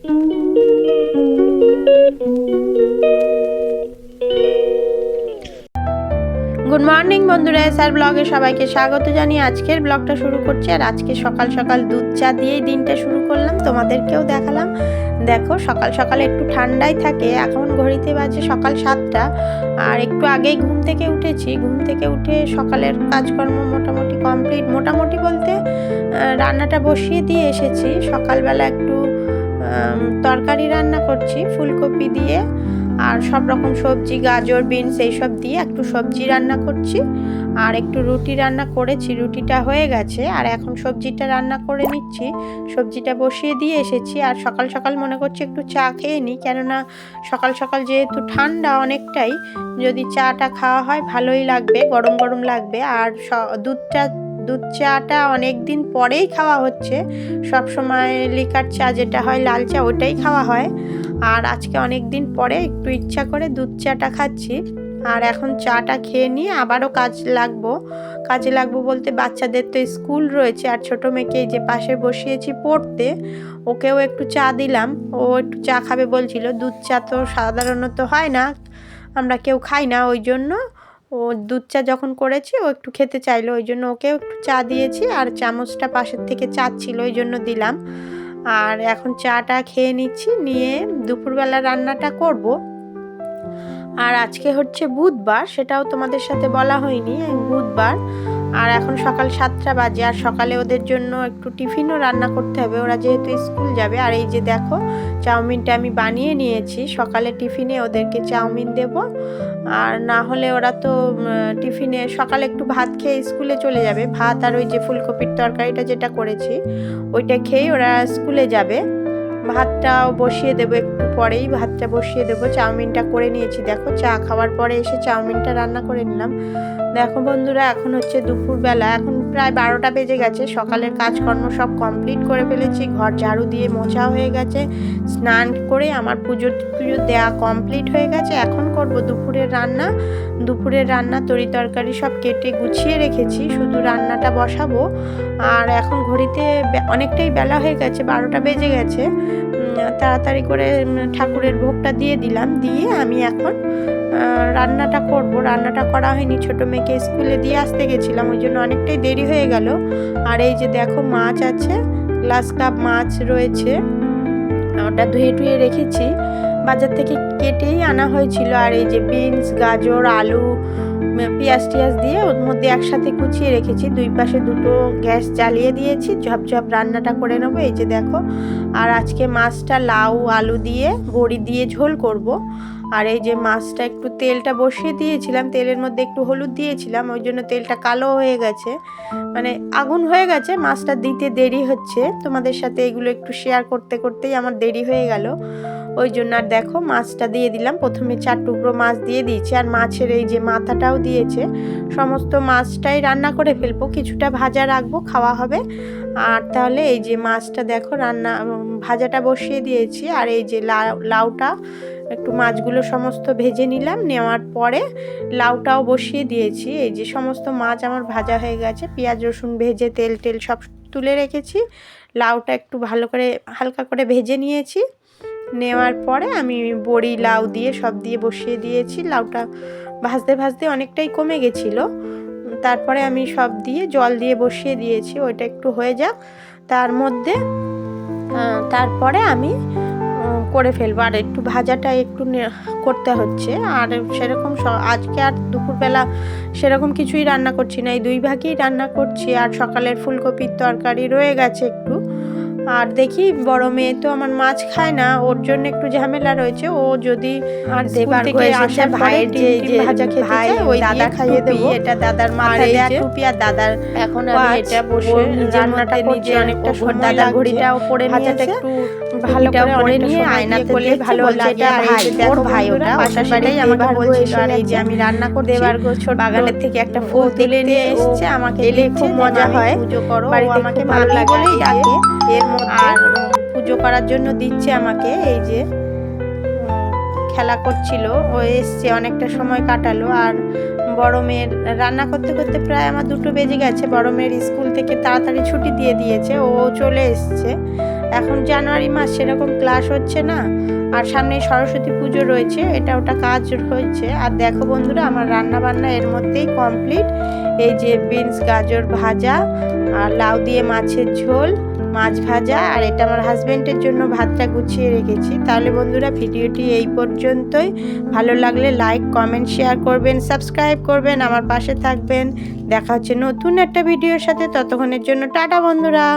Good morning বন্ধুরা, SR ব্লগে সবাইকে স্বাগত জানিয়ে আজকের ব্লগটা শুরু করছি। আর আজকে সকাল সকাল দুধ চা দিয়েই দিনটা শুরু করলাম, তোমাদেরকেও দেখালাম। দেখো সকাল সকাল একটু ঠান্ডাই থাকে, এখন ঘড়িতে বাজে সকাল 7টা। আর একটু আগেই ঘুম থেকে উঠেছি। ঘুম থেকে উঠে সকালের কাজকর্ম মোটামুটি কমপ্লিট, মোটামুটি বলতে রান্নাটা বসিয়ে দিয়ে এসেছি। সকালবেলা একটু তরকারি রান্না করছি ফুলকপি দিয়ে, আর সব রকম সবজি, গাজর, বিনস এইসব দিয়ে একটু সবজি রান্না করছি। আর একটু রুটি রান্না করেছি, রুটিটা হয়ে গেছে। আর এখন সবজিটা রান্না করে নিচ্ছি, সবজিটা বসিয়ে দিয়ে এসেছি। আর সকাল সকাল মনে করছি একটু চা খেয়ে নিই, কেননা সকাল সকাল যেহেতু ঠান্ডা অনেকটাই, যদি চাটা খাওয়া হয় ভালোই লাগবে, গরম গরম লাগবে। আর দুধ চাটা অনেক দিন পরেই খাওয়া হচ্ছে। সব সময় লিকার চা যেটা হয়, লাল চা, ওটাই খাওয়া হয়। আর আজকে অনেক দিন পরে একটু ইচ্ছা করে দুধ চাটা খাচ্ছি। আর এখন চাটা খেয়ে নিয়ে আবারও কাজে লাগবো বলতে বাচ্চাদের তো স্কুল রয়েছে। আর ছোটো মেয়েকে যে পাশে বসিয়েছি পড়তে, ওকেও একটু চা দিলাম। ও একটু চা খাবে বলছিল। দুধ চা তো সাধারণত হয় না, আমরা কেউ খাই না, ওই জন্য ও দুধ চা যখন করেছি ও একটু খেতে চাইলো, ওই জন্য ওকেও একটু চা দিয়েছি। আর চামচটা পাশের থেকে চাচ্ছিল, ওই জন্য দিলাম। আর এখন চাটা খেয়ে নিচ্ছি, নিয়ে দুপুরবেলা রান্নাটা করব। আর আজকে হচ্ছে বুধবার, সেটাও তোমাদের সাথে বলা হয়নি, বুধবার। আর এখন সকাল 7টা বাজে। আর সকালে ওদের জন্য একটু টিফিনও রান্না করতে হবে, ওরা যেহেতু স্কুল যাবে। আর এই যে দেখো চাউমিনটা আমি বানিয়ে নিয়েছি, সকালে টিফিনে ওদেরকে চাউমিন দেব। আর না হলে ওরা তো টিফিনে সকালে একটু ভাত খেয়ে স্কুলে চলে যাবে। ভাত আর ওই যে ফুলকপির তরকারিটা যেটা করেছি ওইটা খেয়ে ওরা স্কুলে যাবে। ভাতটাও বসিয়ে দেবো, একটু পরেই ভাতটা বসিয়ে দেবো। চাউমিনটা করে নিয়েছি, দেখো চা খাওয়ার পরে এসে চাউমিনটা রান্না করে নিলাম। দেখো বন্ধুরা, এখন হচ্ছে দুপুরবেলা, এখন প্রায় 12টা বেজে গেছে। সকালের কাজকর্ম সব কমপ্লিট করে ফেলেছি, ঘর ঝাড়ু দিয়ে মোছা হয়ে গেছে, স্নান করে আমার পুজো দেওয়া কমপ্লিট হয়ে গেছে। এখন করব দুপুরের রান্না। তরি তরকারি সব কেটে গুছিয়ে রেখেছি, শুধু রান্নাটা বসাবো। আর এখন ঘড়িতে অনেকটাই বেলা হয়ে গেছে, 12টা বেজে গেছে। তাড়াতাড়ি করে ঠাকুরের ভোগটা দিয়ে দিলাম, দিয়ে আমি এখন রান্নাটা করব। রান্নাটা করা হয়নি, ছোটো মেয়েকে স্কুলে দিয়ে আসতে গেছিলাম, ওই জন্য অনেকটাই দেরি হয়ে গেল। আর এই যে দেখো মাছ আছে, গ্লাস কাপ মাছ রয়েছে, ওটা ধুয়ে রেখেছি, বাজার থেকে কেটেই আনা হয়েছিল। আর এই যে বিনস, গাজর, আলু, পেঁয়াজ টিয়াজ দিয়ে ওর মধ্যে একসাথে কুচিয়ে রেখেছি। দুই পাশে দুটো গ্যাস জ্বালিয়ে দিয়েছি, ঝপঝপ রান্নাটা করে নেবো। এই যে দেখো, আর আজকে মাছটা লাউ আলু দিয়ে বড়ি দিয়ে ঝোল করব। আর এই যে মাছটা একটু তেলটা বসিয়ে দিয়েছিলাম, তেলের মধ্যে একটু হলুদ দিয়েছিলাম, ওই জন্য তেলটা কালো হয়ে গেছে, মানে আগুন হয়ে গেছে। মাছটা দিতে দেরি হচ্ছে, তোমাদের সাথে এগুলো একটু শেয়ার করতে করতেই আমার দেরি হয়ে গেল, ওই জন্য। আর দেখো মাছটা দিয়ে দিলাম, প্রথমে 4 টুকরো মাছ দিয়ে দিয়েছি। আর মাছের এই যে মাথাটাও দিয়েছে, সমস্ত মাছটাই রান্না করে ফেলবো, কিছুটা ভাজা রাখবো, খাওয়া হবে। আর তাহলে এই যে মাছটা দেখো ভাজাটা বসিয়ে দিয়েছি। আর এই যে লাউটা একটু মাছগুলো সমস্ত ভেজে নিলাম, নেওয়ার পরে লাউটাও বসিয়ে দিয়েছি। এই যে সমস্ত মাছ আমার ভাজা হয়ে গেছে, পেঁয়াজ রসুন ভেজে তেল সব তুলে রেখেছি। লাউটা একটু ভালো করে হালকা করে ভেজে নিয়েছি, নেওয়ার পরে আমি বড়ি লাউ দিয়ে সব দিয়ে বসিয়ে দিয়েছি। লাউটা ভাজতে অনেকটাই কমে গেছিলো, তারপরে আমি সব দিয়ে জল দিয়ে বসিয়ে দিয়েছি, ওইটা একটু হয়ে যাক, তারপরে আমি করে ফেলবো। আর একটু ভাজাটা একটু করতে হচ্ছে। আর সেরকম আজকে আর দুপুরবেলা সেরকম কিছুই রান্না করছি না, এই 2 ভাগেই রান্না করছি। আর সকালের ফুলকপির তরকারি রয়ে গেছে একটু। আর দেখি বড় মেয়ে তো আমার মাছ খায় না, ওর জন্য একটু ঝামেলা রয়েছে। ও যদি আর দেবার থেকে আসে ভাইয়ের যে ভাজা খেতে চায়, ওই দাদা খাইয়ে দেবো। এটা দাদার মাথায় দেয়া টুপি, আর দাদার এখন আমি এটা বসে রান্নাটা করছি, অনেকটা দাদার ঘড়িটাও পরে ভাজাটা একটু ভালো করে পরে নিয়ে আয়নাতে করলে ভালো লাগে। আর ওর ভাই ওটা পাশের বাড়িতেই আমাকে বলছিল। আর এই যে আমি রান্না করতে দেবার ছোট বাগানের থেকে একটা ফুল তুলে নিয়ে এসেছে, আমাকে এলে খুব মজা হয়, পুজো করো, আমাকে ভালো লাগে বলেই ডাকে। আর পুজো করার জন্য দিচ্ছে আমাকে। এই যে খেলা করছিল, ও এসছে, অনেকটা সময় কাটালো। আর বড় মেয়ের রান্না করতে করতে প্রায় আমার 2টো বেজে গেছে। বড় মেয়ের স্কুল থেকে তাড়াতাড়ি ছুটি দিয়ে দিয়েছে, ও চলে এসছে। এখন জানুয়ারি মাস, সেরকম ক্লাস হচ্ছে না, আর সামনে সরস্বতী পুজো রয়েছে, এটা ওটা কাজ হয়েছে। আর দেখো বন্ধুরা, আমার রান্না বান্না এর মধ্যেই কমপ্লিট। এই যে বিনস গাজর ভাজা, আর লাউ দিয়ে মাছের ঝোল, মাছ ভাজা, আর এটা আমার হাজবেন্ডের জন্য ভাতটা গুছিয়ে রেখেছি। তাহলে বন্ধুরা, ভিডিওটি এই পর্যন্তই। ভালো লাগলে লাইক, কমেন্ট, শেয়ার করবেন, সাবস্ক্রাইব করবেন, আমার পাশে থাকবেন। দেখা হচ্ছে নতুন একটা ভিডিওর সাথে। ততক্ষণের জন্য টাটা বন্ধুরা।